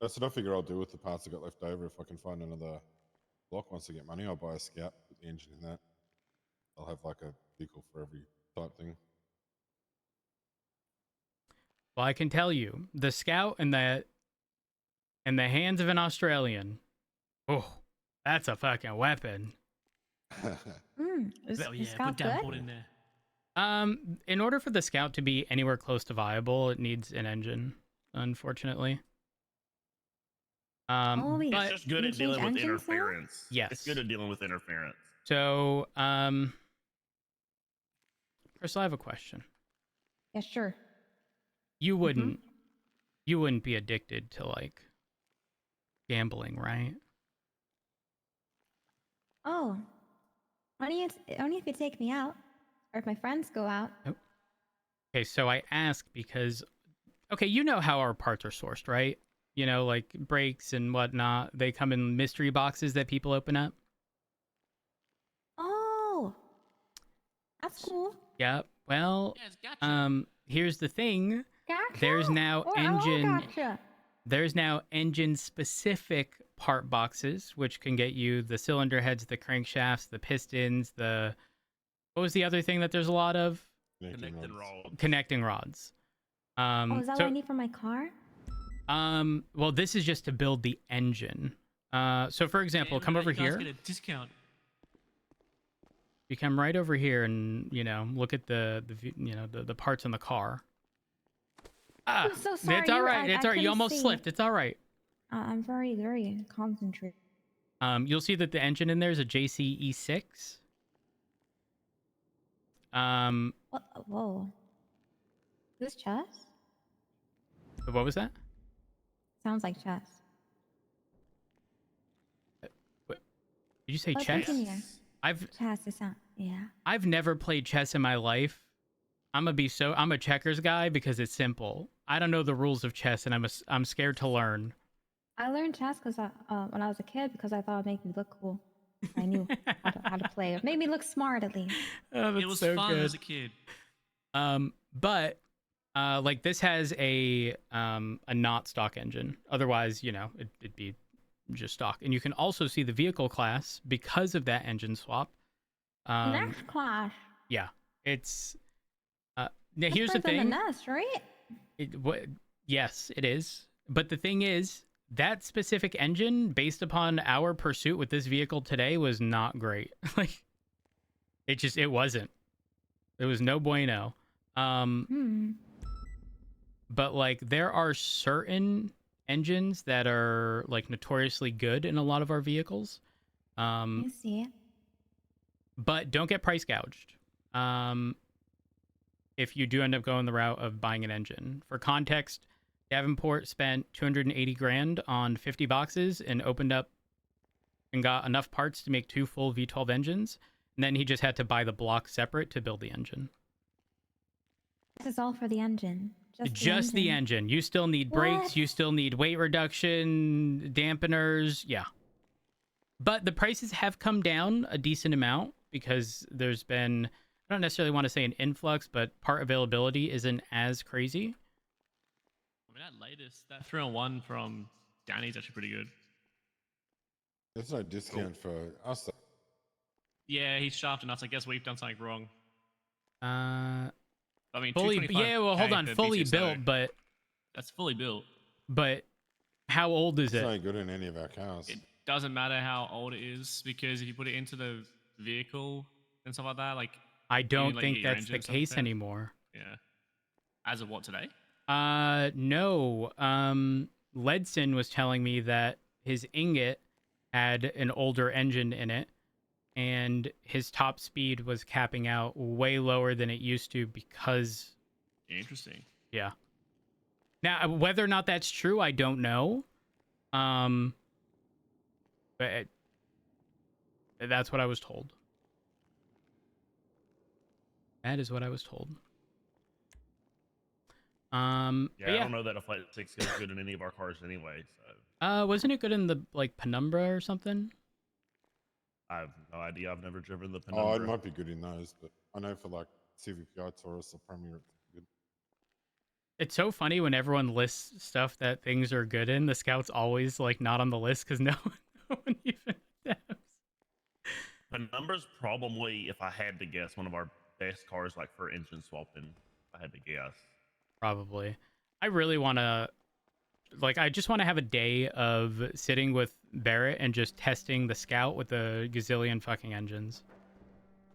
That's what I figure I'll do with the parts I got left over. If I can find another block once I get money, I'll buy a Scout, put the engine in that. I'll have like a vehicle for every type thing. Well, I can tell you, the Scout in the hands of an Australian, oh, that's a fucking weapon. Is Oh yeah, Scout put down good? port in there. In order for the Scout to be anywhere close to viable, it needs an engine, unfortunately. Oh, wait. It's But just good you at dealing change with engines now? interference. Yes. It's good at dealing with interference. so, Crystal, I have a question. Yeah, sure. You wouldn't be addicted to like gambling, right? Oh, only if you take me out, or if my friends go out. Okay, so I ask because, okay, you know how our parts are sourced, right? You know, like brakes and whatnot. They come in mystery boxes that people open up. Oh, that's cool. Yeah. Well, Yeah, it's gotcha. here's the thing. Gotcha. There's now Gotcha. There's now engine specific part boxes, which can get you the cylinder heads, the crankshafts, the pistons, the what was the other thing that there's a lot of? Connecting rods. Connecting rods. Oh, is that what I need for my car? Well, this is just to build the engine. So for example, Damn, come over you guys here. get a discount. You come right over here and, you know, look at the parts in the car. Ah, I'm so sorry. it's all right. It's I all right. You couldn't almost see. slipped. It's all right. I'm very concentrated. You'll see that the engine in there is a JCE6. What? Whoa. This chess? What was that? Sounds like chess. What? Did you say Oh, chess? continue. Chess. It sounds. Yeah. I've never played chess in my life. I'm a checkers guy because it's simple. I don't know the rules of chess, and I'm scared to learn. I learned chess because when I was a kid because I thought it'd make me look cool. I knew how to play. It made me look smart at least. Oh, that's It was so fun good. as a kid. But like this has a not stock engine. Otherwise, you know, it'd be just stock. And you can also see the vehicle class because of that engine swap. Next class. Yeah, it's. Now That's here's the better than thing. the nest, right? Yes, it is. But the thing is, that specific engine, based upon our pursuit with this vehicle today, was not great. Like, it wasn't. It was no bueno. But like, there are certain engines that are like notoriously good in a lot of our vehicles. I see. But don't get price gouged. If you do end up going the route of buying an engine. For context, Davenport spent 280 grand on 50 boxes and opened up and got enough parts to make 2 full V12 engines. And then he just had to buy the block separate to build the engine. This is all for the engine. Just the engine. You still need brakes. What? You still need weight reduction, dampeners. Yeah. But the prices have come down a decent amount because there's been, I don't necessarily want to say an influx, but part availability isn't as crazy. I mean, that latest, that 3-on-1 from Danny's actually pretty good. There's no discount for us. Yeah, he's shafting us. I guess we've done something wrong. I mean, Fully, yeah. Well, hold on. Fully built, but that's fully built. But how old is It's it? not good in any of our cars. It doesn't matter how old it is because if you put it into the vehicle and stuff like that, like I don't like, think get your that's the engine stuff case repaired. anymore. Yeah. As of what today? No. Ledson was telling me that his ingot had an older engine in it, and his top speed was capping out way lower than it used to because. Interesting. Yeah. Now, whether or not that's true, I don't know. But that's what I was told. That is what I was told. Yeah, I don't know that a Flight 6 is good in any of our cars anyway. So. Wasn't it good in the like Penumbra or something? I have no idea. I've never driven the Penumbra. Oh, it might be good in those, but I know for like CVPI Taurus or Premier, it's good. It's so funny when everyone lists stuff that things are good in. The Scout's always like not on the list because no one even attempts. The number's probably, if I had to guess, one of our best cars, like for engine swapping. If I had to guess. Probably. I really want to, like, I just want to have a day of sitting with Barrett and just testing the Scout with the gazillion fucking engines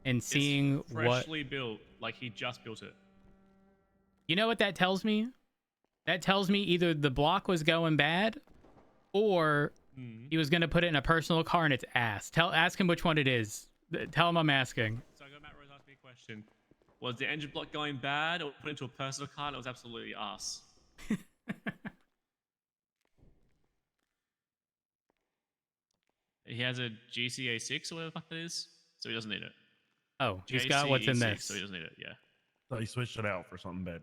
and seeing it's freshly built, like he just built it. You know what that tells me? That tells me either the block was going bad or he was going to put it in a personal car and it's ass. Ask him which one it is. Tell him I'm asking. So I got Matt Rose asked me a question. Was the engine block going bad or put into a personal car? And it was absolutely ass. He has a GCA 6 or whatever the fuck that is, so he doesn't need it. Oh, he's got what's in GCE6, this. so he doesn't need it, yeah. So he switched it out for something better.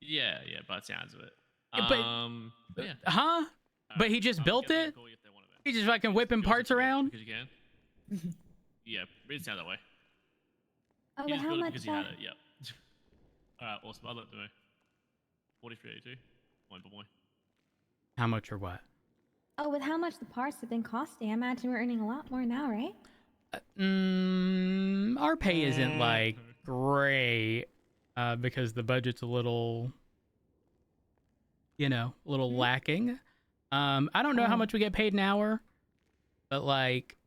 Yeah, by the sounds of it. Yeah, But yeah. Huh? But he just built it? He just fucking whipping parts around? Because you can. Yeah, it sounds that way. Oh, He but just how built it much? because he had it, yep. Alright, awesome. I'd like to know. 4382. Boy. How much or what? Oh, with how much the parts have been costing, I imagine we're earning a lot more now, right? Our pay isn't like great because the budget's a little, a little lacking. I don't know how much we get paid an hour, but like,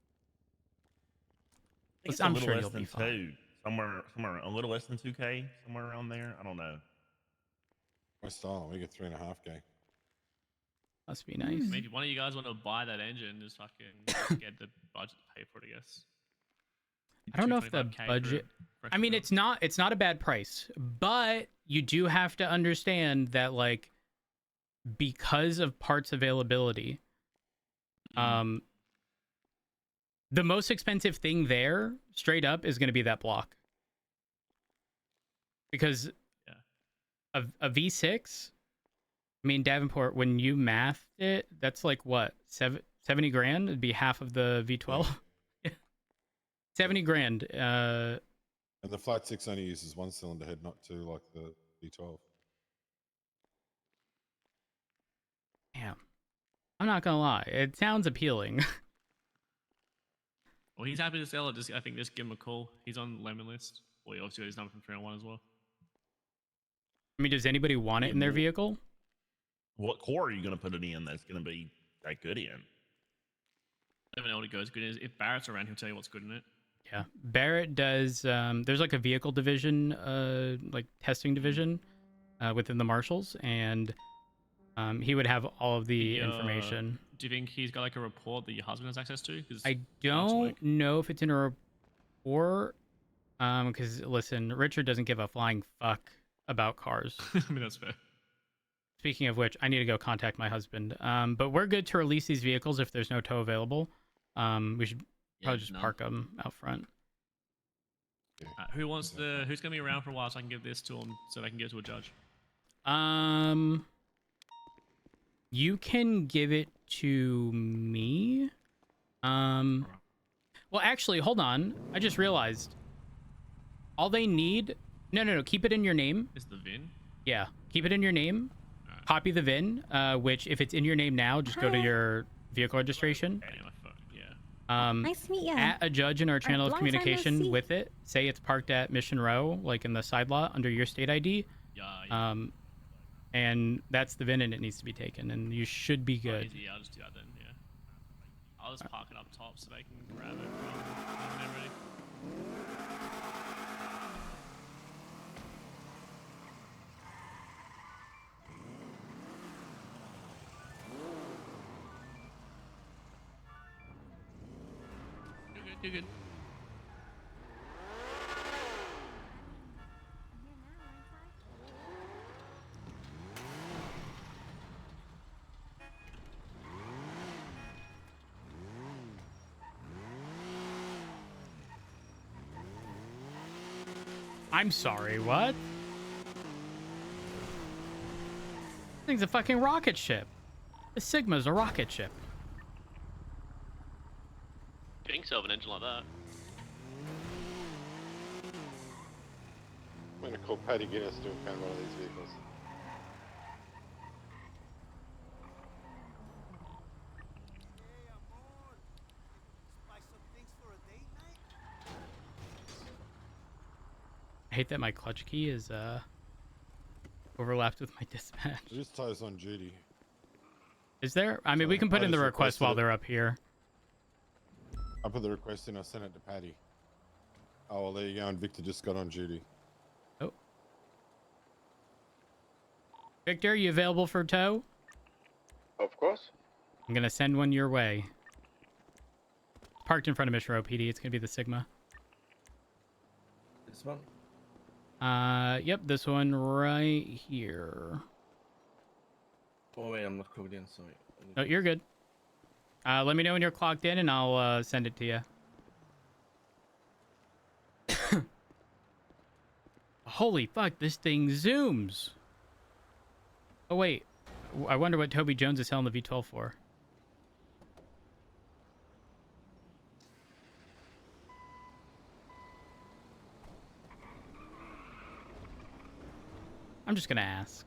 I'm sure you'll be fine. Somewhere a little less than 2K, somewhere around there. I don't know. West Island, we get 3.5K. Must be nice. Maybe one of you guys want to buy that engine, just fucking get the budget to pay for it, I guess. I don't know if the 225K budget. for a I mean, fresh it's not a bad price, but you do have to understand that like because of parts availability, the most expensive thing there, straight up, is going to be that block. Because a V6, I mean, Davenport, when you mathed it, that's like what, 70 grand? It'd be half of the V12. 70 grand. And the Flat 6 only uses one cylinder head, not two like the V12. Damn. I'm not gonna lie. It sounds appealing. Well, he's happy to sell it. I think just give him a call. He's on the Lemon list. Well, he obviously got his number from 301 as well. I mean, does anybody want it in their vehicle? What core are you going to put it in that's going to be that good in? I don't know what it goes good in. If Barrett's around, he'll tell you what's good in it. Yeah, Barrett does. There's like a vehicle division, like testing division, within the marshals, and he would have all of the information. Do you think he's got like a report that your husband has access to? I don't know if it's in a report. Because listen, Richard doesn't give a flying fuck about cars. I mean, that's fair. Speaking of which, I need to go contact my husband. But we're good to release these vehicles if there's no tow available. We should probably just park them out front. Who's gonna be around for a while so I can give this to him so they can give it to a judge? You can give it to me. Well, actually, hold on. I just realized. All they need... No. Keep it in your name. Is the VIN? Yeah. Keep it in your name. Copy the VIN, which if it's in your name now, just go to your vehicle registration. Nice to meet you. At a judge in our channel of long time no communication see. with it. Say it's parked at Mission Row, like in the side lot under your state ID. Yeah. And that's the VIN and it needs to be taken, and you should be good. Easy. I'll just do that then, yeah. I'll just park it up top so they can grab it when they're ready. You're good. I'm sorry, what? This thing's a fucking rocket ship. The Sigma's a rocket ship. Think so of an engine like that. I'm going to call Paddy Guinness to impound one of these vehicles. I hate that my clutch key is overlapped with my dispatch. This tow's on duty. Is there? I mean, So we can put I in the just request while requested it. they're up here. I put the request in. I sent it to Patty. Oh, well, there you go. And Victor just got on duty. Oh. Victor, you available for tow? Of course. I'm going to send one your way. Parked in front of Mission Row PD. It's going to be the Sigma. This one. Yep, this one right here. Oh wait, I'm not clogged in. Sorry. No, you're good. Let me know when you're clocked in, and I'll send it to you. Holy fuck, this thing zooms. Oh, wait. I wonder what Toby Jones is selling the V12 for. I'm just gonna ask.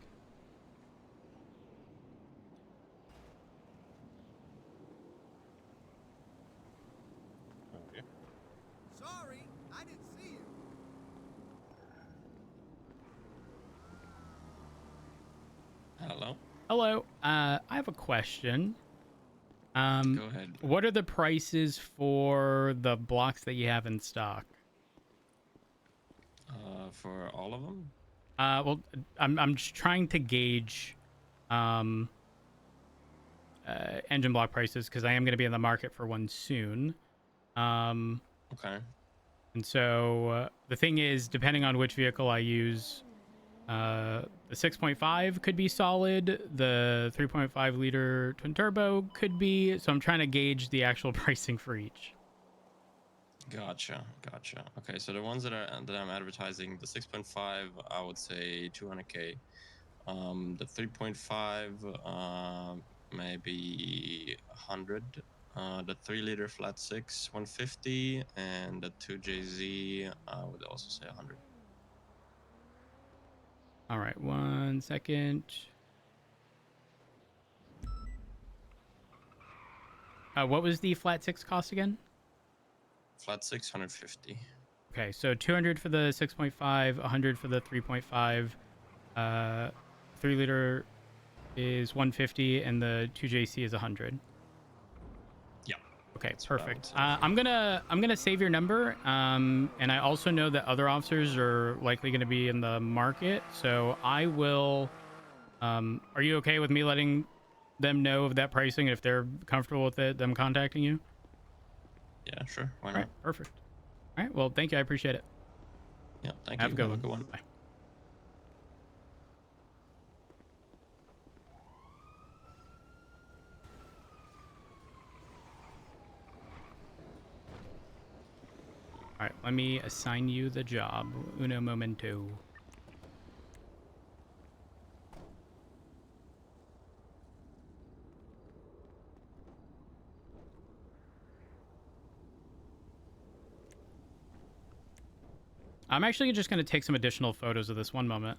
Oh, yeah. Sorry, I didn't see you. Hello. Hello. I have a question. Go ahead. What are the prices for the blocks that you have in stock? For all of them? Well, I'm just trying to gauge engine block prices because I am going to be in the market for one soon. Okay. And so the thing is, depending on which vehicle I use, the 6.5 could be solid. The 3.5 liter twin turbo could be. So I'm trying to gauge the actual pricing for each. Gotcha. Okay, so the ones that I'm advertising, the 6.5, I would say 200K. The 3.5, maybe 100. The 3 liter flat 6, 150, and the 2JZ, I would also say 100. All right, 1 second. What was the flat 6 cost again? Flat 6, 150. Okay, so 200 for the 6.5, 100 for the 3.5. 3 liter is 150, and the 2JC is 100. Yeah. Okay, That's what I would perfect. say. I'm gonna save your number. And I also know that other officers are likely gonna be in the market, so I will. Are you okay with me letting them know of that pricing? If they're comfortable with it, them contacting you? Yeah, sure. Why All not? right, perfect. All right, well, thank you. I appreciate it. Yeah, thank Have you. a good Have one. a good one. Bye. All right, let me assign you the job. Uno momento. I'm actually just going to take some additional photos of this one moment.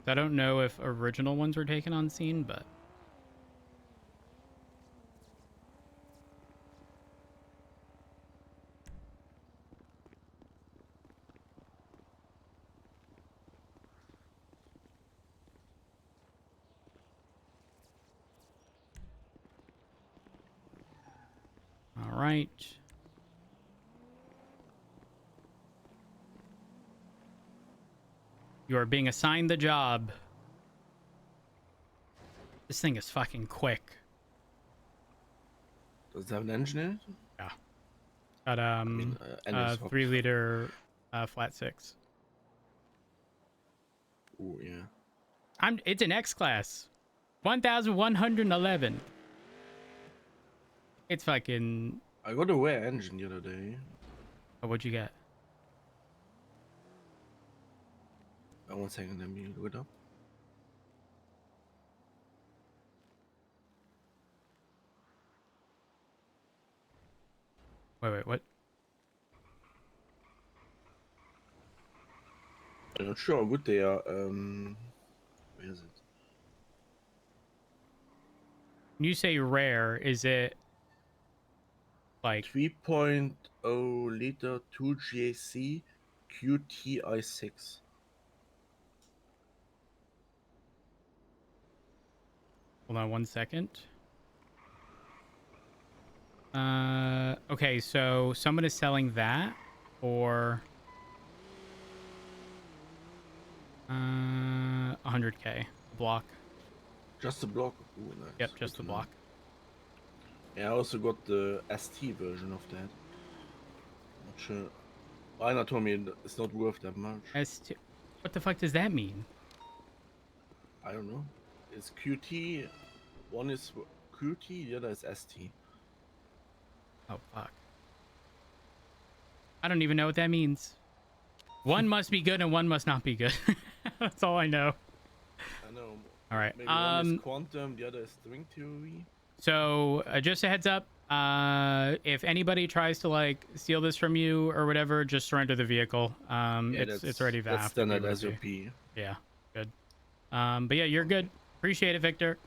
I don't know if original ones were taken on scene, but... All right. You are being assigned the job. This thing is fucking quick. Does it have an engine in it? Yeah. Got engine swap. 3 liter flat 6. Oh yeah. It's an X class. 1,111. It's fucking... I got a rare engine the other day. Oh, what'd you get? 1 second, let me look it up. Wait, what? I'm not sure how good they are. Where is it? When you say rare, is it like... 3.0 liter 2 GAC QTI6. Hold on 1 second. Okay, so someone is selling that for 100K a block. Just a block. Ooh, nice. Yep, Good just to the know. block. Yeah, I also got the ST version of that. Not sure. Rainer told me it's not worth that much. S2. What the fuck does that mean? I don't know. It's QT. One is QT, the other is ST. Oh fuck. I don't even know what that means. One must be good and one must not be good. That's all I know. I know. All right. Maybe one is quantum, the other is string theory. So just a heads up. If anybody tries to like steal this from you or whatever, just surrender the vehicle. It's already that's VAF. standard SOP. Yeah, good. But yeah, you're good. Appreciate it, Victor.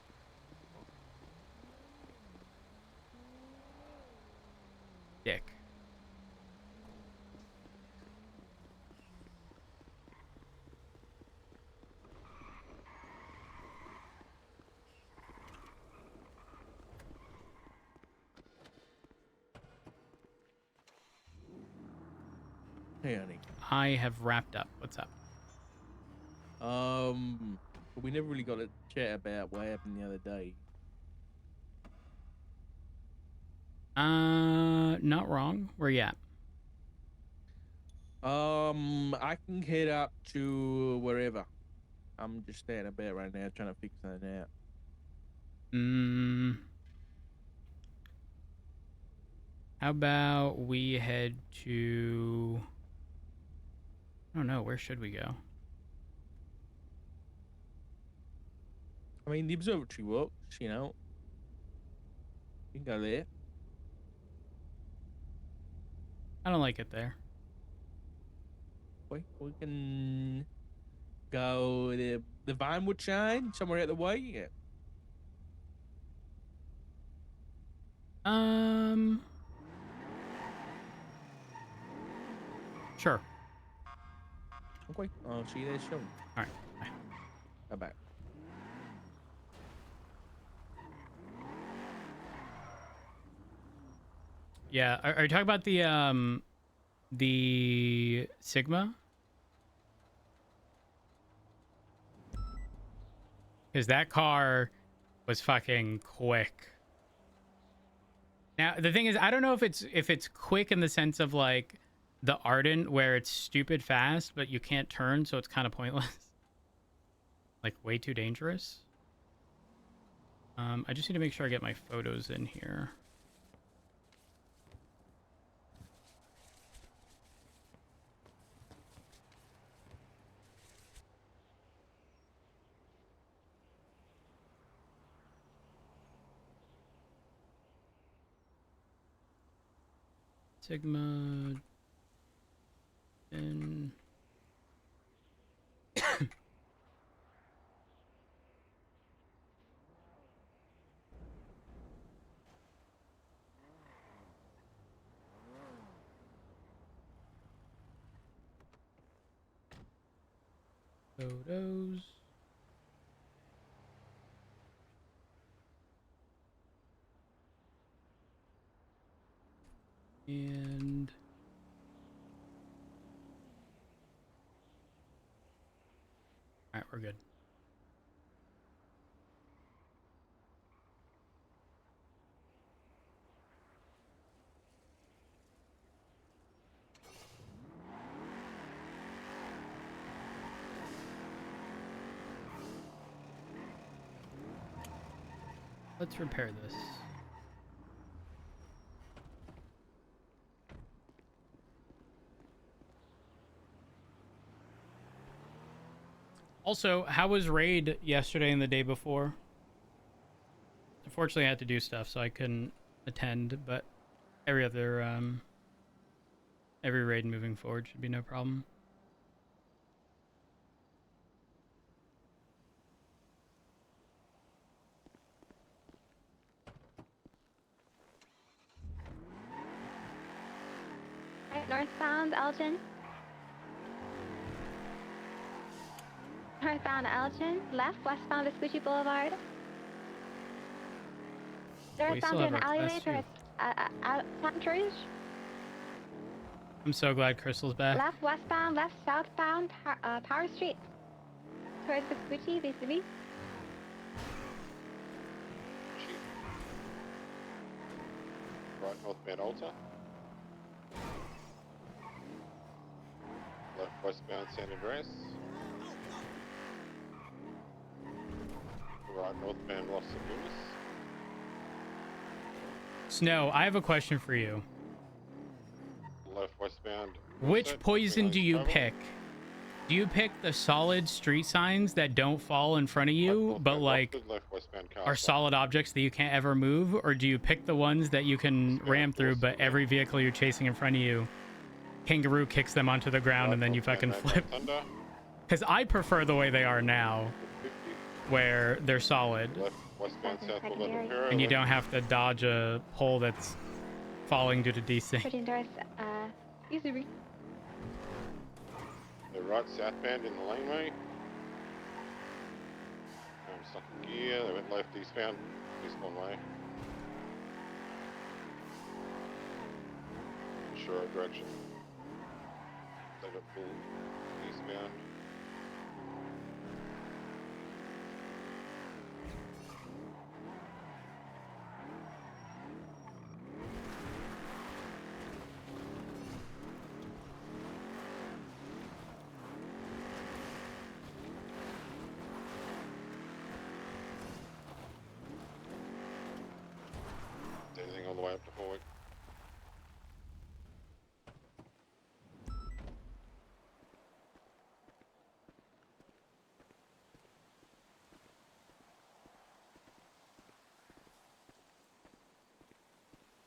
Dick. Hey, honey. I have wrapped up. What's up? We never really got to chat about what happened the other day. Not wrong. Where you at? I can head up to wherever. I'm just standing about right now trying to figure something out. How about we head to... I don't know. Where should we go? I mean, the observatory works, you know. You can go there. I don't like it there. We can go the Vinewood Shine, somewhere out the way. Yeah. Sure. Okay, I'll see you there soon. All right. Bye. Bye-bye. Yeah. Are you talking about the Sigma? Because that car was fucking quick. Now the thing is, I don't know if it's quick in the sense of like the Ardent, where it's stupid fast, but you can't turn, so it's kind of pointless. Like way too dangerous. I just need to make sure I get my photos in here. Sigma and photos. And all right, we're good. Let's repair this. Also, how was raid yesterday and the day before? Unfortunately, I had to do stuff, so I couldn't attend, but every raid moving forward should be no problem. Right, northbound, Elgin. Northbound Elgin, left, westbound Vespucci Boulevard. We still Northbound have an our alleyway class towards Fountain Rouge. I'm so glad Crystal's back. Left, westbound, left, southbound, Power Street. Towards Vespucci, vis-a-vis. Right, northbound Alta. Left, westbound San Andreas. Right, northbound Los Angeles. Snow, I have a question for you. Left, westbound. Which Wilson, poison do you travel. pick? Do you pick the solid street signs that don't fall in front of you, Right, but northbound like Rockford, left, westbound are Castle. solid objects that you can't ever move? Or do you pick the ones that you can ram through, but every vehicle you're chasing in front of you, kangaroo kicks them onto the ground Right, and then you northbound fucking Main flip? Thunder. Because I prefer the way they are now, 50. where they're solid, Left, westbound Southern Southwood secondary. Imperial. and you left, don't have to dodge a pole that's falling due to desync. Switching towards vis-a-vis. The right southbound in the laneway. I'm stuck in gear. They went left eastbound. Eastbound way. Sure direction. They got full eastbound. Anything all the way up to Forwick.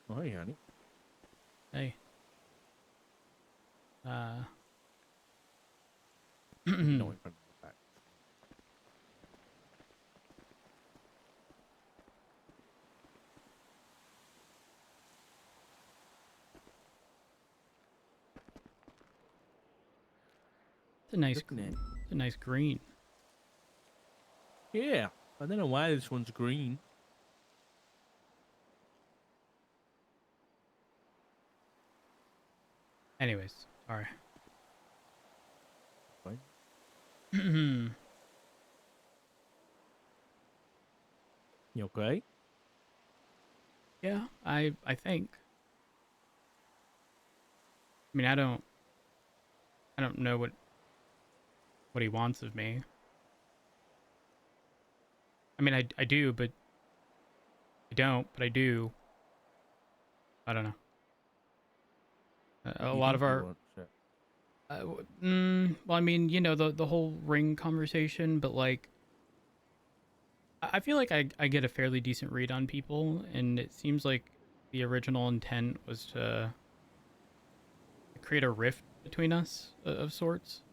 Oh, hey, honey. Hey. No, in front of the back. It's a nice, Looking at it. it's a nice green. Yeah, I don't know why this one's green. Anyways, sorry. Fine. You okay? Yeah, I think. I mean, I don't know what he wants of me. I mean, I do, but I don't, but I do. I don't know. A You lot think of you our want shit? well, I mean, you know, the whole ring conversation, but like I feel like I get a fairly decent read on people, and it seems like the original intent was to create a rift between us of sorts.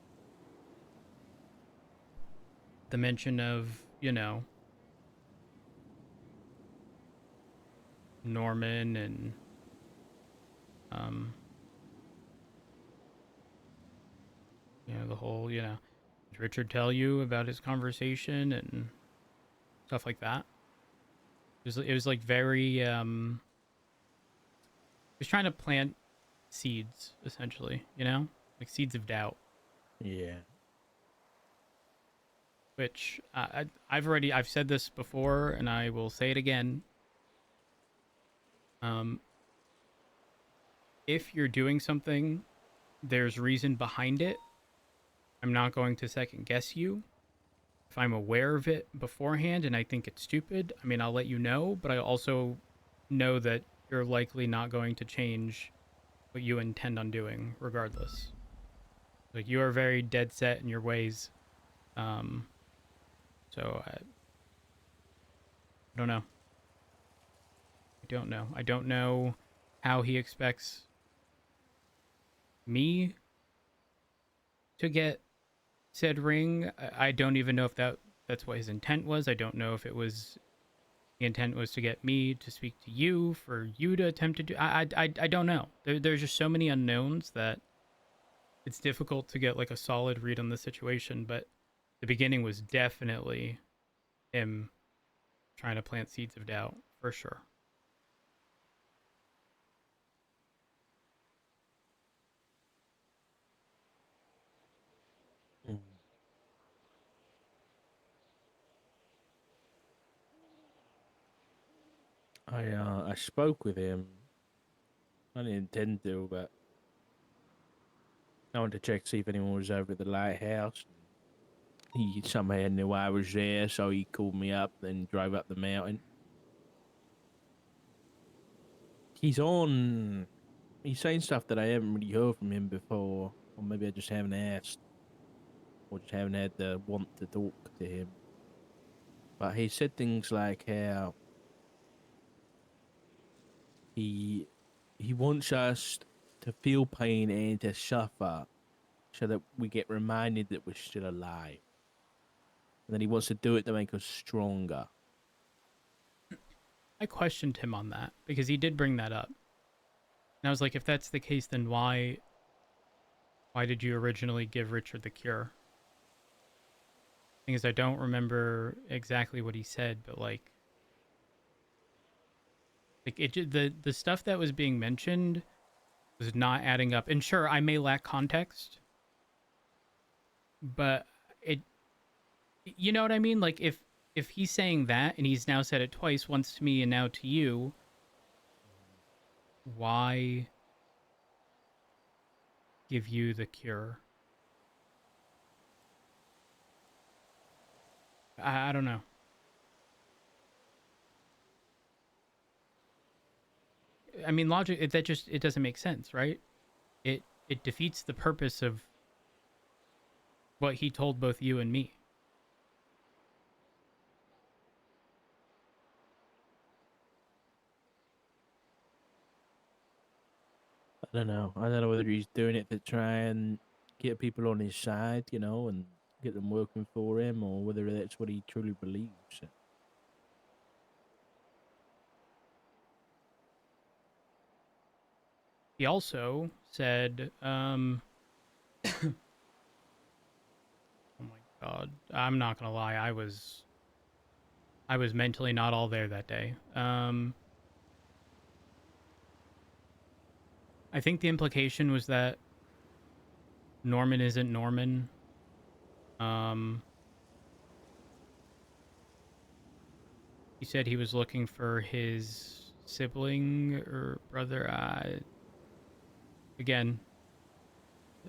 The mention of, you know, Norman and you know, the whole, you know, did Richard tell you about his conversation and stuff like that? It was like very he was trying to plant seeds, essentially, you know, like seeds of doubt, Yeah. which I've said this before and I will say it again. If you're doing something, there's reason behind it. I'm not going to second guess you. If I'm aware of it beforehand and I think it's stupid, I mean, I'll let you know, but I also know that you're likely not going to change what you intend on doing regardless. Like, you are very dead set in your ways. So I don't know. I don't know how he expects me to get said ring. I don't even know if that's what his intent was. I don't know if it was the intent was to get me to speak to you for you to attempt to do. I don't know. There's just so many unknowns that it's difficult to get like a solid read on the situation. But the beginning was definitely him trying to plant seeds of doubt, for sure. Mm. I spoke with him. I didn't intend to, but I wanted to check see if anyone was over at the lighthouse. He somehow knew I was there, so he called me up, then drove up the mountain. He's saying stuff that I haven't really heard from him before, or maybe I just haven't asked, or just haven't had the want to talk to him. But he said things like how he wants us to feel pain and to suffer, so that we get reminded that we're still alive. And then he wants to do it to make us stronger. I questioned him on that because he did bring that up. And I was like, if that's the case, then why did you originally give Richard the cure? Thing is, I don't remember exactly what he said, but like the stuff that was being mentioned was not adding up. And sure, I may lack context, but you know what I mean? Like if he's saying that and he's now said it twice, once to me and now to you, why give you the cure? I don't know. I mean, logic, it doesn't make sense, right? It defeats the purpose of what he told both you and me. I don't know. I don't know whether he's doing it to try and get people on his side, and get them working for him, or whether that's what he truly believes. He also said, oh my god, I'm not gonna lie, I was mentally not all there that day. I think the implication was that Norman isn't Norman. He said he was looking for his sibling or brother. Again,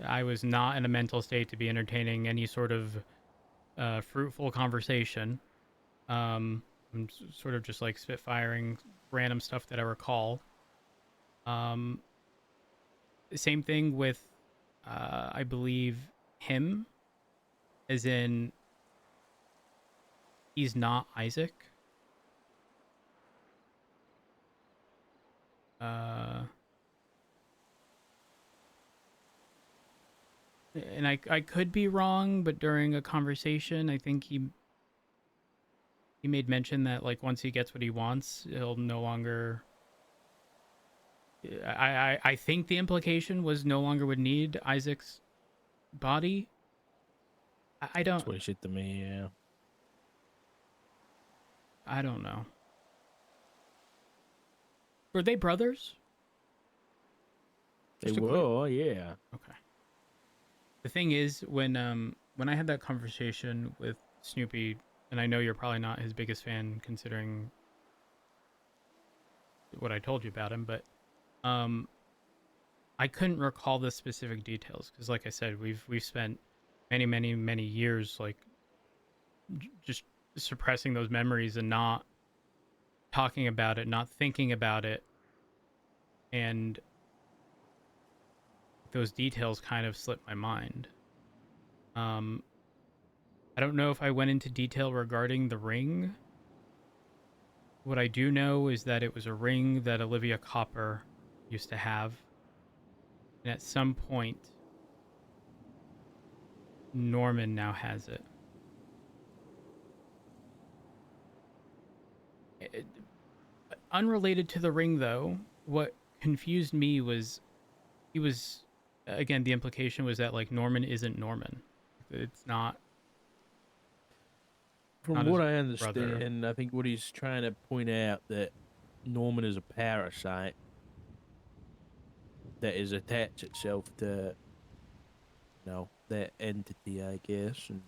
I was not in a mental state to be entertaining any sort of fruitful conversation. I'm sort of just like spitfiring random stuff that I recall. Same thing with, I believe, him, as in he's not Isaac. And I could be wrong, but during a conversation, I think he made mention that like once he gets what he wants, he'll no longer. I think the implication was no longer would need Isaac's body. I don't. That's what he said to me. Yeah. I don't know. Were they brothers? They Just a quick- were, yeah. Okay. The thing is, when I had that conversation with Snoopy, and I know you're probably not his biggest fan considering what I told you about him, but I couldn't recall the specific details because, like I said, we've spent many years like just suppressing those memories and not talking about it, not thinking about it, and those details kind of slipped my mind. I don't know if I went into detail regarding the ring. What I do know is that it was a ring that Olivia Copper used to have. And at some point, Norman now has it. Unrelated to the ring, though, what confused me was he was, again, the implication was that, like, Norman isn't Norman. It's not From Not what his I brother. understand, I think what he's trying to point out that Norman is a parasite that is attached itself to, that entity, I guess, and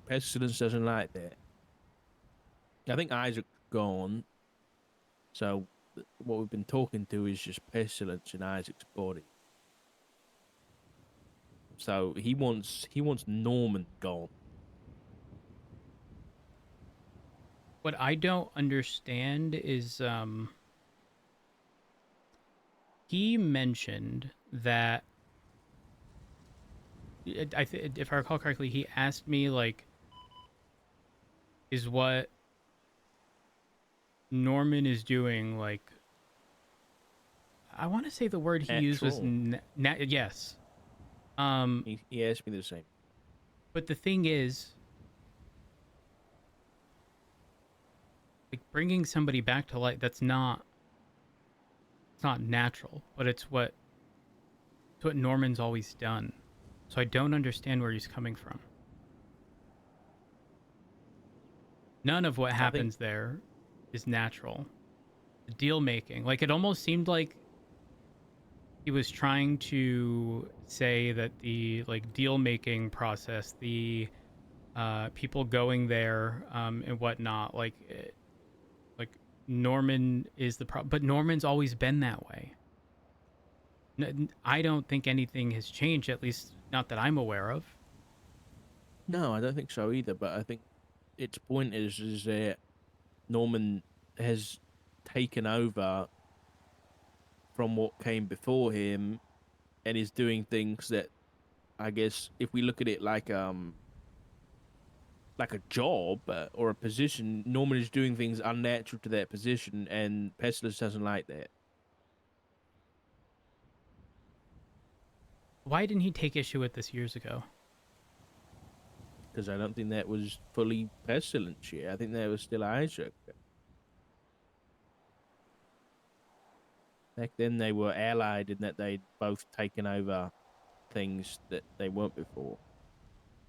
Pestilence doesn't like that. I think Isaac's gone, so what we've been talking to is just Pestilence in Isaac's body. So he wants Norman gone. What I don't understand is he mentioned that if I recall correctly, he asked me like, is what Norman is doing like, I want to say the word he used was yes. He asked me the same. But the thing is, like bringing somebody back to life, it's not natural, but it's what Norman's always done. So I don't understand where he's coming from. None of what happens there is natural. The deal making, like it almost seemed like he was trying to say that the like deal making process, the people going there and whatnot, like Norman is the problem, but Norman's always been that way. I don't think anything has changed, at least not that I'm aware of. No, I don't think so either. But I think its point is that Norman has taken over from what came before him, and is doing things that, I guess, if we look at it like a job or a position, Norman is doing things unnatural to that position, and Pestilence doesn't like that. Why didn't he take issue with this years ago? Because I don't think that was fully Pestilence yet. I think that was still Isaac. Back then they were allied in that they'd both taken over things that they weren't before.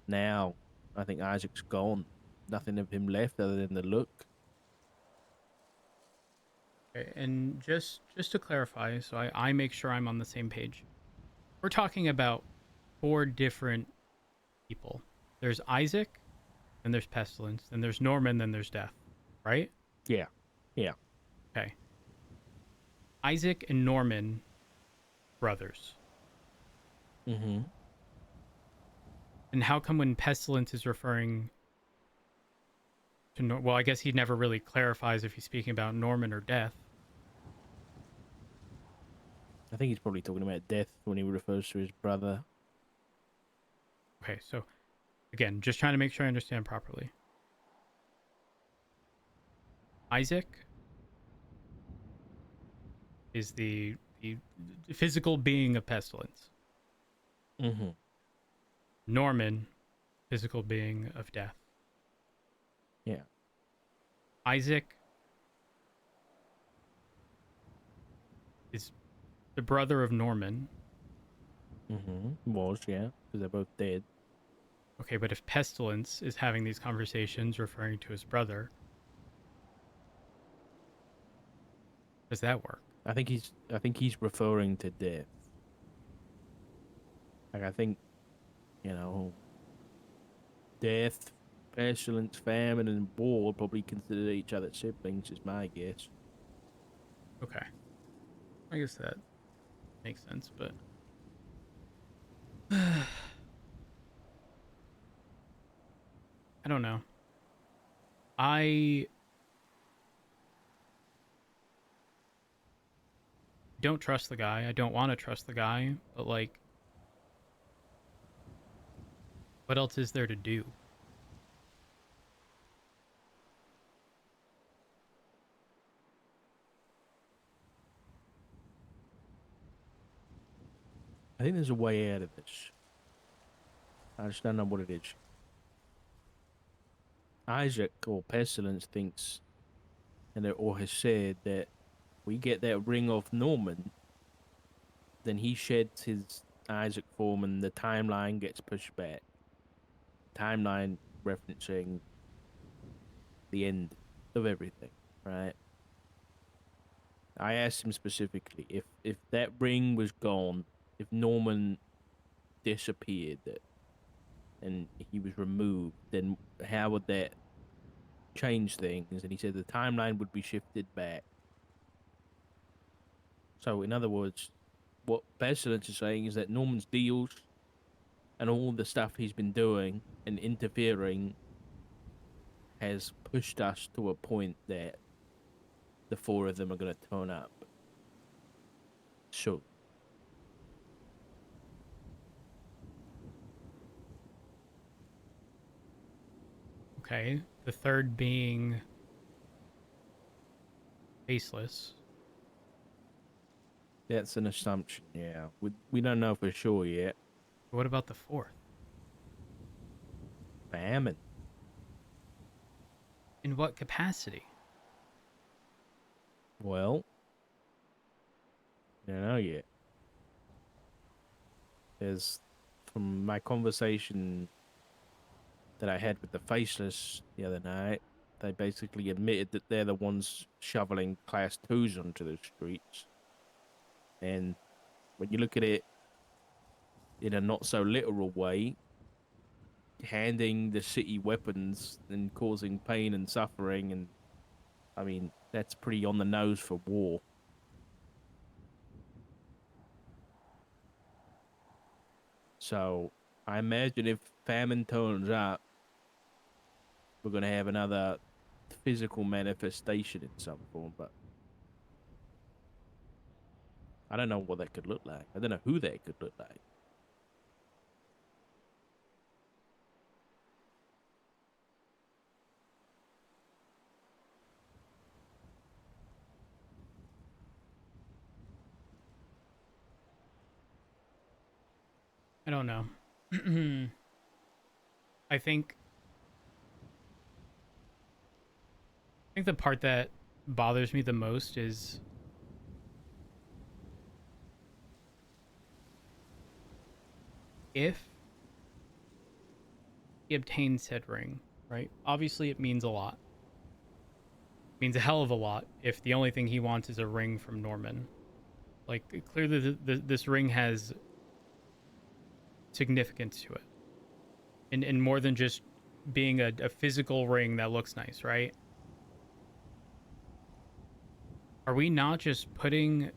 Now, I think Isaac's gone. Nothing of him left other than the look. Okay, and just to clarify, so I make sure I'm on the same page. We're talking about 4 different people. There's Isaac, then there's Pestilence, then there's Norman, then there's Death, right? Yeah. Okay. Isaac and Norman, brothers. Mm-hmm. And how come when Pestilence is referring to well, I guess he never really clarifies if he's speaking about Norman or Death. I think he's probably talking about Death when he refers to his brother. Okay, so again, just trying to make sure I understand properly. Isaac is the physical being of Pestilence. Mm-hmm. Norman, physical being of Death. Yeah. Isaac is the brother of Norman. Mm-hmm. Was, yeah, because they're both dead. Okay, but if Pestilence is having these conversations referring to his brother, does that work? I think he's referring to Death. Like, I think, Death, Pestilence, Famine, and War probably consider each other siblings, is my guess. Okay. I guess that makes sense, but I don't know. I don't trust the guy. I don't want to trust the guy, but like, what else is there to do? I think there's a way out of this. I just don't know what it is. Isaac, or Pestilence, thinks, or has said, that we get that ring off Norman, then he sheds his Isaac form and the timeline gets pushed back. Timeline referencing the end of everything, right? I asked him specifically if that ring was gone, if Norman disappeared and he was removed, then how would that change things? And he said the timeline would be shifted back. So, in other words, what Pestilence is saying is that Norman's deals and all the stuff he's been doing and interfering has pushed us to a point that the four of them are going to turn up. So, Okay. The third being faceless. that's an assumption, yeah. We don't know for sure yet. What about the fourth? Famine. In what capacity? Well, I don't know yet. There's, from my conversation that I had with the Faceless the other night, they basically admitted that they're the ones shoveling class 2s onto the streets. And when you look at it in a not so literal way, handing the city weapons and causing pain and suffering, and I mean, that's pretty on the nose for war. So I imagine if famine turns up, we're going to have another physical manifestation in some form, but I don't know what that could look like. I don't know who that could look like. I don't know. I think the part that bothers me the most is if he obtains said ring, right? Obviously, it means a lot. It means a hell of a lot if the only thing he wants is a ring from Norman. Like, clearly, this ring has significance to it. And more than just being a physical ring that looks nice, right? Are we not just putting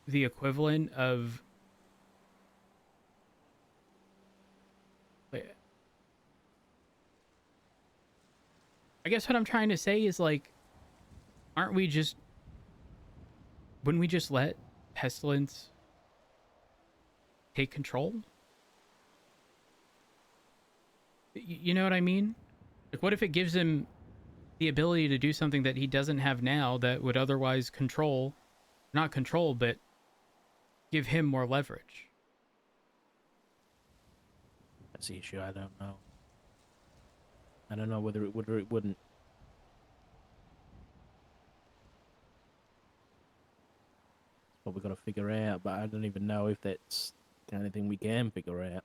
the equivalent of... I guess what I'm trying to say is, like, aren't we just... Wouldn't we just let Pestilence take control? You know what I mean? Like, what if it gives him the ability to do something that he doesn't have now that would otherwise control... Not control, but give him more leverage? That's the issue. I don't know. I don't know whether it would or it wouldn't. That's what we got to figure out, but I don't even know if that's the kind of thing we can figure out.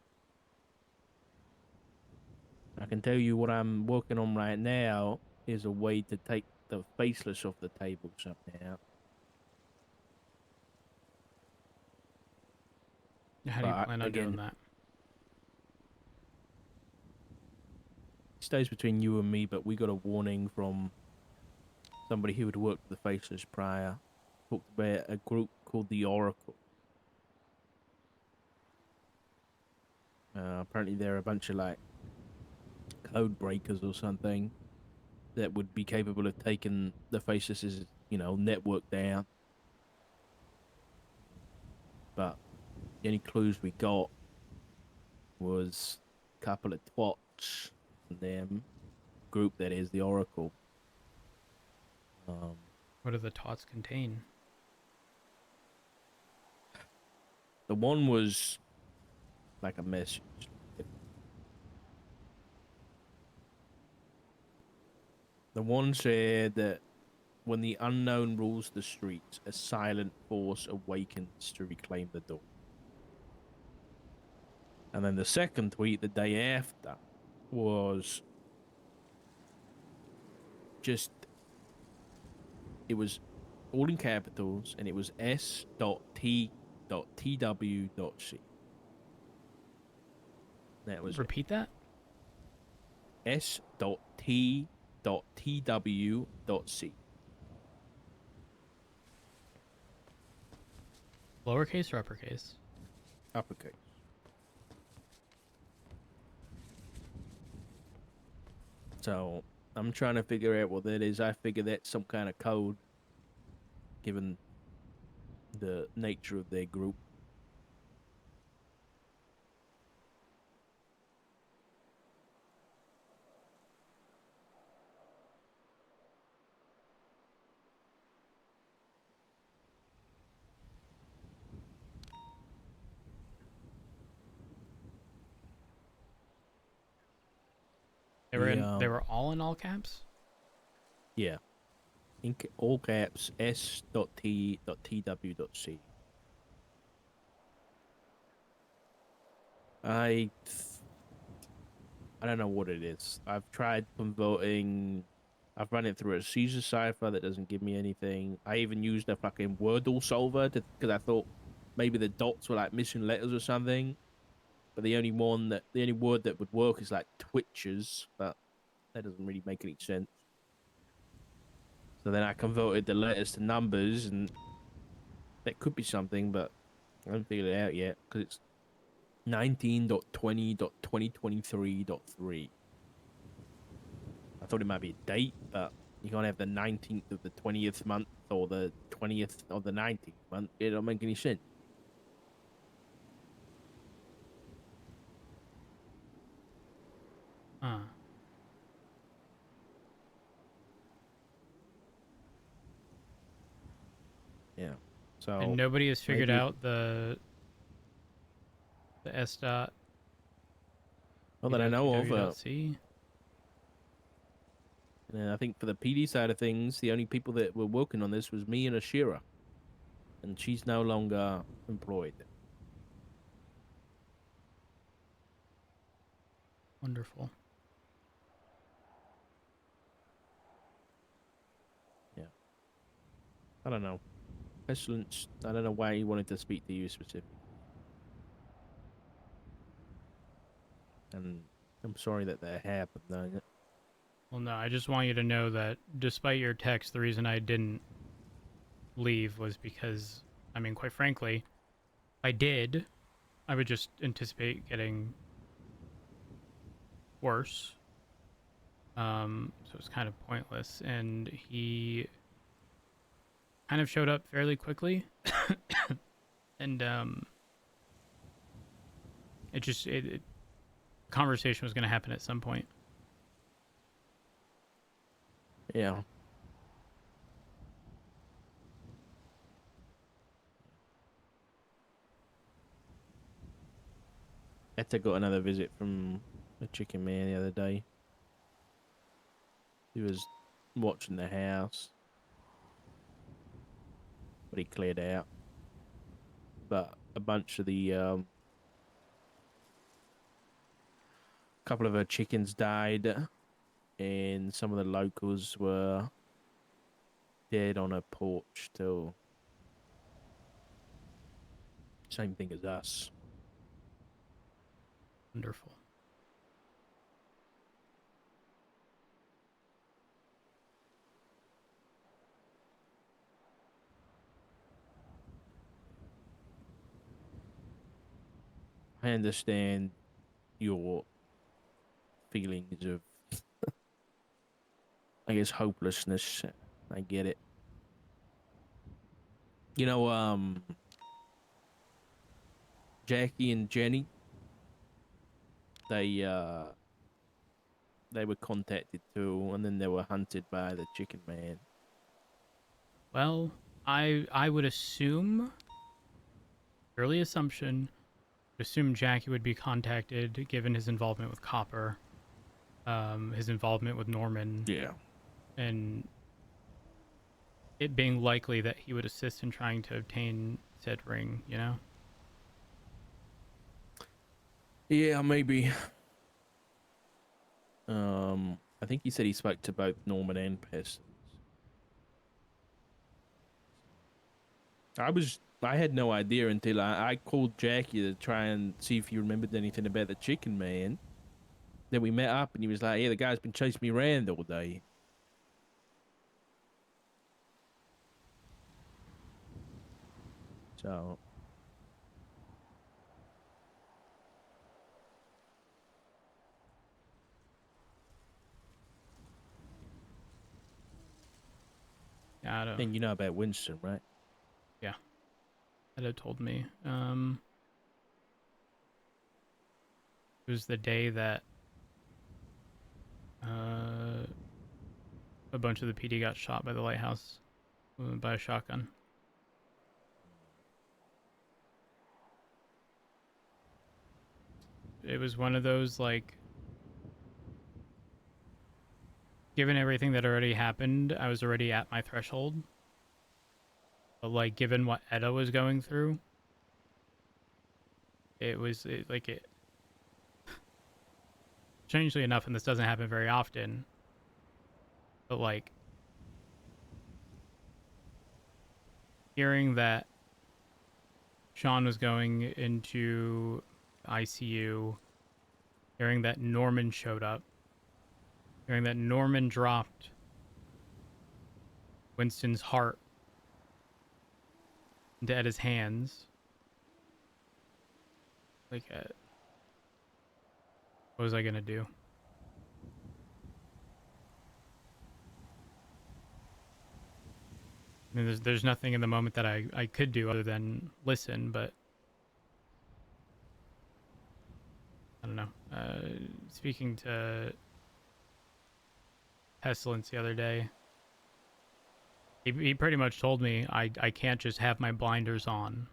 I can tell you what I'm working on right now is a way to take the Faceless off the table somehow. How do you But plan on doing that? Stays between you and me, but we got a warning from somebody who had worked with the Faceless prior. Talked about a group called the Oracle. Apparently they're a bunch of like code breakers or something that would be capable of taking the Faceless's, network down. But the only clues we got was a couple of twats from them group that is the Oracle. What do the tots contain? The one was like a message. The one said that when the unknown rules the streets, a silent force awakens to reclaim the dawn. And then the second tweet the day after was it was all in capitals, and it was S.T.TW.C. That was it. Repeat that. S.T.TW.C. Lowercase or uppercase? Uppercase. So I'm trying to figure out what that is. I figure that's some kind of code, given the nature of their group. They were Yeah. they were all in all caps. Yeah. In all caps, S.T.TW.C. I don't know what it is. I've tried converting. I've run it through a Caesar cipher that doesn't give me anything. I even used a fucking Wordle solver because I thought maybe the dots were like missing letters or something. But the only word that would work is like twitches, but that doesn't really make any sense. So then I converted the letters to numbers, and that could be something, but I haven't figured it out yet because it's 19.20.2023.3. I thought it might be a date, but you can't have the 19th of the 20th month or the 20th of the 19th month. It don't make any sense. Huh. Yeah. So And nobody has figured maybe- out the S dot. not that I know of. C. And I think for the PD side of things, the only people that were working on this was me and Ashira, and she's no longer employed. Wonderful. I don't know. Pestilence, I don't know why he wanted to speak to you specifically. And I'm sorry that happened. Well, no, I just want you to know that despite your text, the reason I didn't leave was because, I mean, quite frankly, if I did, I would just anticipate getting worse. So it's kind of pointless. And he kind of showed up fairly quickly. And conversation was going to happen at some point. Yeah. Etta got another visit from the chicken man the other day. He was watching the house, but he cleared out. But a bunch of the couple of her chickens died, and some of the locals were dead on a porch too. Same thing as us. Wonderful. I understand your feelings of, I guess, hopelessness. I get it. You know, Jackie and Jenny, they were contacted too, and then they were hunted by the chicken man. Well, I would assume, early assumption, assume Jackie would be contacted given his involvement with Copper, his involvement with Norman, Yeah. and it being likely that he would assist in trying to obtain said ring, you know? Yeah, maybe. I think he said he spoke to both Norman and Pestons. I had no idea until I called Jackie to try and see if he remembered anything about the chicken man. Then we met up and he was like, yeah, the guy's been chasing me around all day. So, Yeah, I don't. and you know about Winston, right? Yeah, that had told me. It was the day that a bunch of the PD got shot by the lighthouse by a shotgun. It was one of those, like, given everything that already happened, I was already at my threshold. But, like, given what Eda was going through, strangely enough, and this doesn't happen very often, but, like, hearing that Sean was going into ICU, hearing that Norman showed up, hearing that Norman dropped Winston's heart into Eda's hands. Like, what was I gonna do? I mean, there's nothing in the moment that I could do other than listen, but I don't know. Speaking to Pestilence the other day, he pretty much told me I can't just have my blinders on.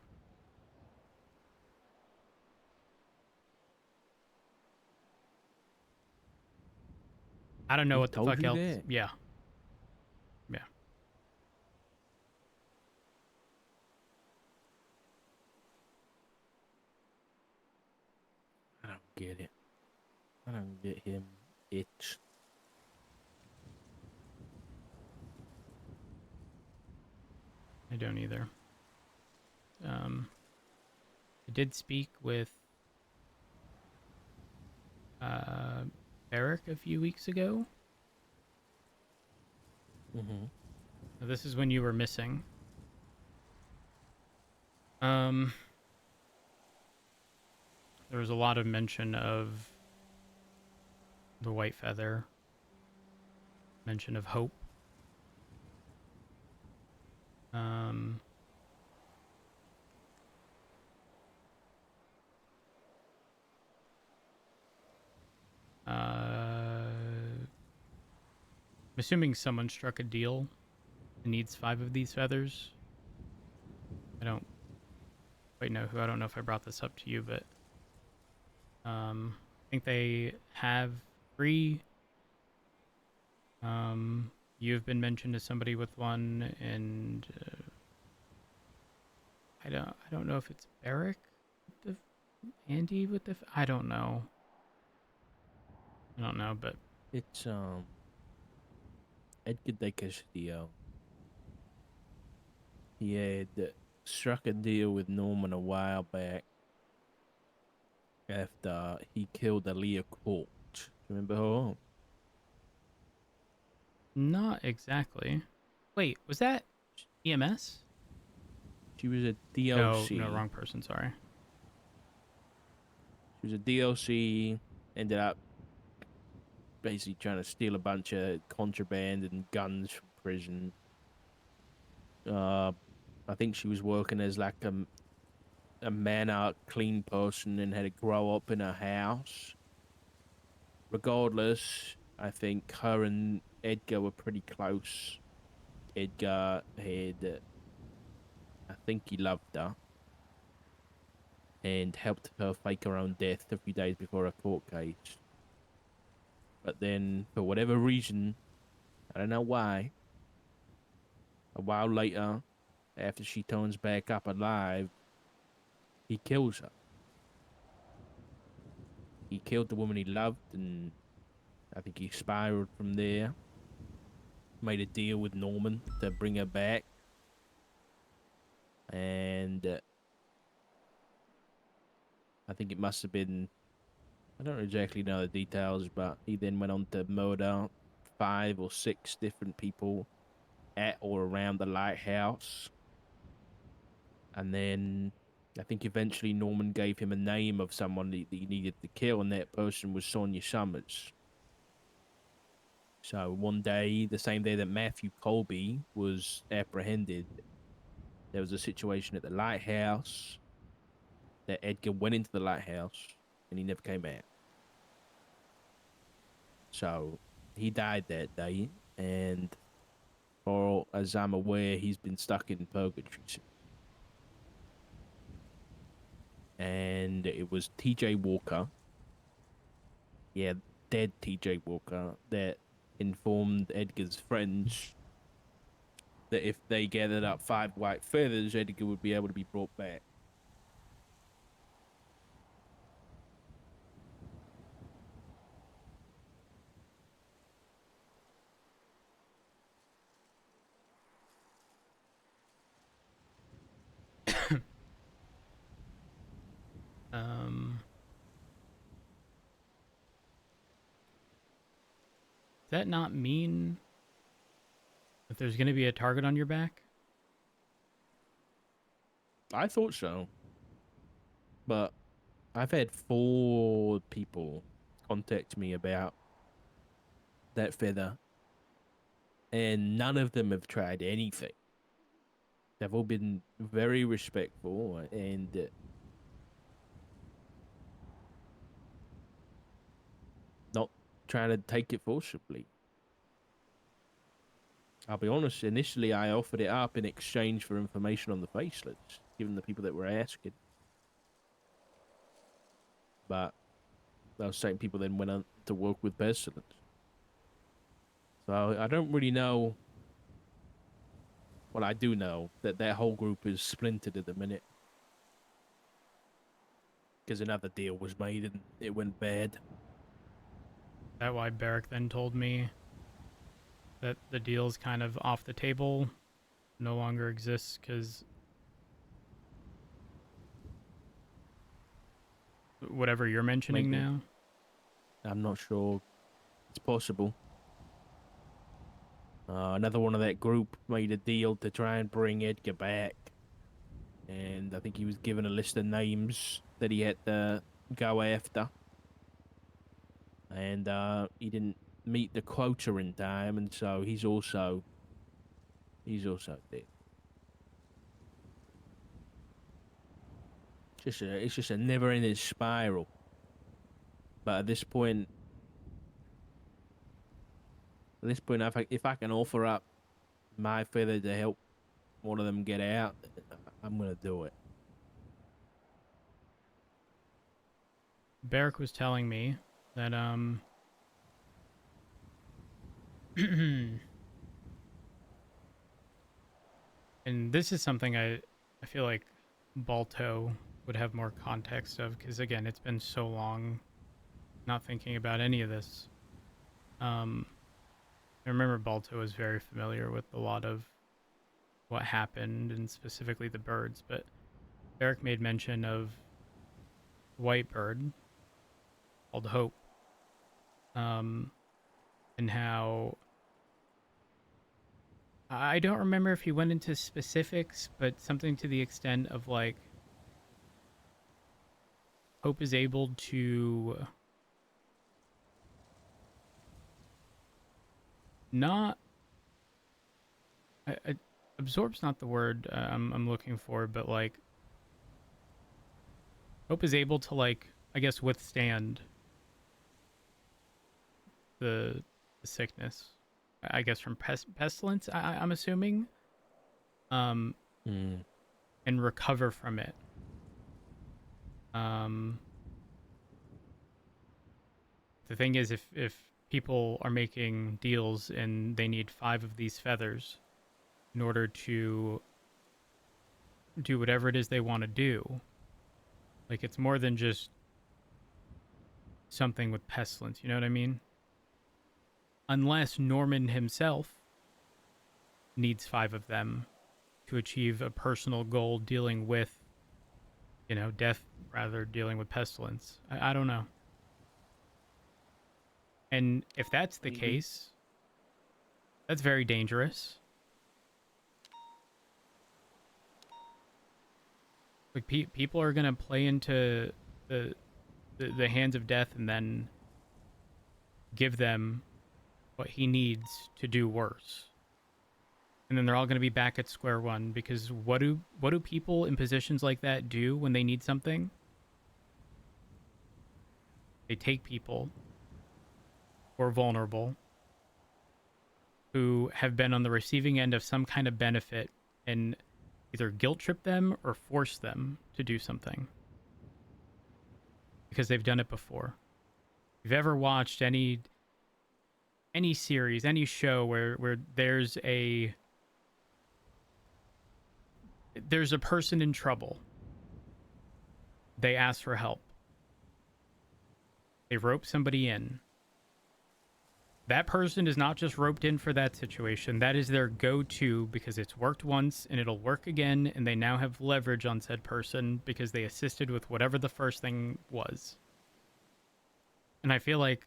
I don't know He what the told fuck you else. that? Yeah. Yeah. I don't get it. I don't get him. It's I don't either. I did speak with Eric a few weeks ago. mm-hmm. Now, this is when you were missing. There was a lot of mention of the white feather, mention of hope. I'm assuming someone struck a deal and needs 5 of these feathers. I don't quite know who. I don't know if I brought this up to you, but I think they have 3. You've been mentioned as somebody with 1, and I don't know if it's Eric, Andy with the. I don't know. But It's Edgar de Castillo. He had struck a deal with Norman a while back after he killed Aaliyah Court. Remember her? not exactly. Wait, was that EMS? She was a No, DLC. no, wrong person. Sorry. She was a DLC. Ended up basically trying to steal a bunch of contraband and guns from prison. I think she was working as like a manner clean person and had to grow up in her house. Regardless, I think her and Edgar were pretty close. Edgar had, I think he loved her and helped her fake her own death a few days before her court case. But then, for whatever reason, I don't know why, a while later, after she turns back up alive, he kills her. He killed the woman he loved, and I think he spiraled from there. Made a deal with Norman to bring her back. And I think it must have been, I don't exactly know the details, but he then went on to murder 5 or 6 different people at or around the lighthouse. And then I think eventually Norman gave him a name of someone that he needed to kill, and that person was Sonia Summers. So one day, the same day that Matthew Colby was apprehended, there was a situation at the lighthouse that Edgar went into the lighthouse and he never came out. So he died that day, and for as I'm aware, he's been stuck in purgatory since. And it was TJ Walker, dead TJ Walker, that informed Edgar's friends that if they gathered up 5 white feathers, Edgar would be able to be brought back. Does that not mean that there's going to be a target on your back? I thought so. But I've had 4 people contact me about that feather, and none of them have tried anything. They've all been very respectful and not trying to take it forcibly. I'll be honest, initially I offered it up in exchange for information on the facelets, given the people that were asking. But those same people then went on to work with Pestilence. So I don't really know. Well, I do know that that whole group is splintered at the minute. Because another deal was made and it went bad. That why Barrick then told me that the deal's kind of off the table, no longer exists, because whatever you're mentioning Maybe. now. I'm not sure. It's possible. Another one of that group made a deal to try and bring Edgar back. And I think he was given a list of names that he had to go after. And he didn't meet the quota in time, and so he's also dead. It's just a never-ending spiral. But at this point, if I can offer up my feather to help one of them get out, I'm gonna do it. Barrick was telling me that and this is something I feel like Balto would have more context of, because again, it's been so long not thinking about any of this. I remember Balto was very familiar with a lot of what happened, and specifically the birds, but Eric made mention of white bird called Hope, and how I don't remember if he went into specifics, but something to the extent of like Hope is able to not absorb's not the word I'm looking for, but like Hope is able to, like, I guess, withstand the sickness, I guess, from pestilence, I'm assuming, and recover from it. The thing is, if people are making deals and they need 5 of these feathers in order to do whatever it is they want to do, like, it's more than just something with pestilence, you know what I mean? unless Norman himself needs 5 of them to achieve a personal goal dealing with, death, rather dealing with pestilence. I don't know. And if that's the Maybe. case, that's very dangerous. Like, people are going to play into the hands of death and then give them what he needs to do worse. And then they're all going to be back at square one, because what do people in positions like that do when they need something? They take people who are vulnerable, who have been on the receiving end of some kind of benefit, and either guilt trip them or force them to do something because they've done it before. If you've ever watched any series, any show where there's a person in trouble, they ask for help, they rope somebody in. That person is not just roped in for that situation. That is their go-to, because it's worked once and it'll work again, and they now have leverage on said person because they assisted with whatever the first thing was. And I feel like,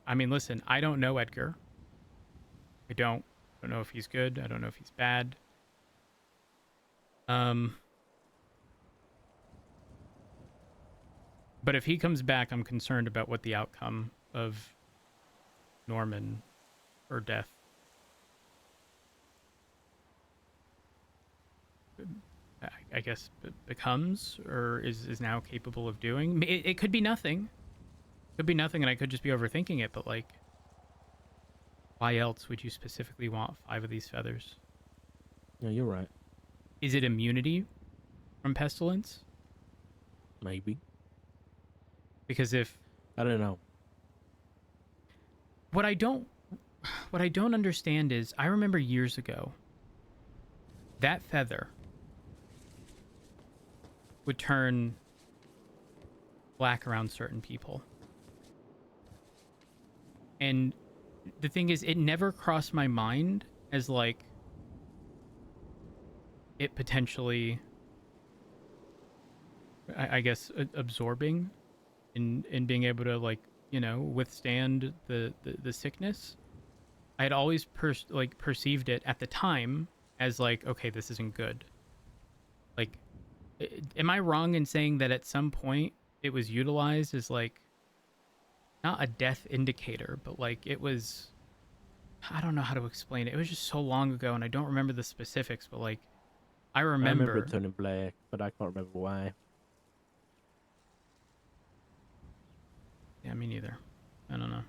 I mean, listen, I don't know Edgar. I don't know if he's good. I don't know if he's bad. But if he comes back, I'm concerned about what the outcome of Norman or death. I guess becomes, or is now capable of doing. It could be nothing. Could be nothing, and I could just be overthinking it, but like, why else would you specifically want 5 of these feathers? Yeah, you're right. Is it immunity from pestilence? Maybe. Because if... I don't know. What I don't understand is, I remember years ago, that feather would turn black around certain people. And the thing is, it never crossed my mind as like it potentially, I guess, absorbing and being able to, like, withstand the sickness. I had always perceived it at the time as like, okay, this isn't good. Like, am I wrong in saying that at some point it was utilized as like, not a death indicator, but like it was, I don't know how to explain it. It was just so long ago and I don't remember the specifics, but like, I remember it turning black, but I can't remember why. Yeah, me neither. I don't know.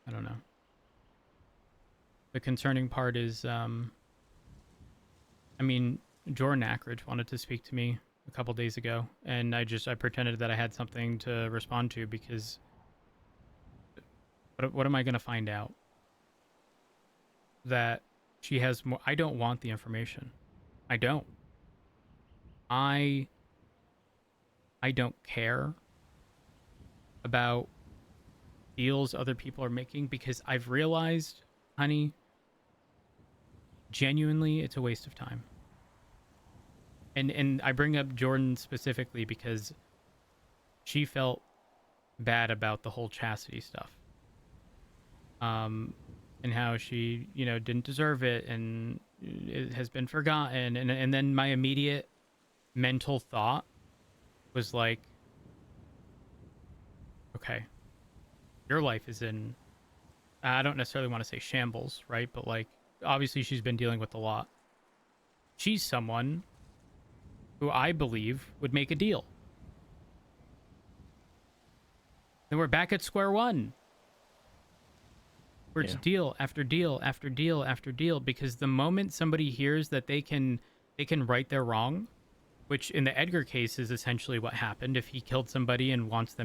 I don't know. The concerning part is, I mean, Jordan Ackridge wanted to speak to me a couple days ago, and I pretended that I had something to respond to, because what am I going to find out? That she has more. I don't want the information. I don't. I don't care about deals other people are making, because I've realized, honey, genuinely, it's a waste of time. And I bring up Jordan specifically because she felt bad about the whole chastity stuff. And how she, didn't deserve it, and it has been forgotten. And then my immediate mental thought was like, okay, your life is in, I don't necessarily want to say shambles, right? But like, obviously she's been dealing with a lot. She's someone who I believe would make a deal. Then we're back at square one. Where it's deal after deal after deal after deal, because the moment somebody hears that they can right their wrong, which in the Edgar case is essentially what happened. If he killed somebody and wants them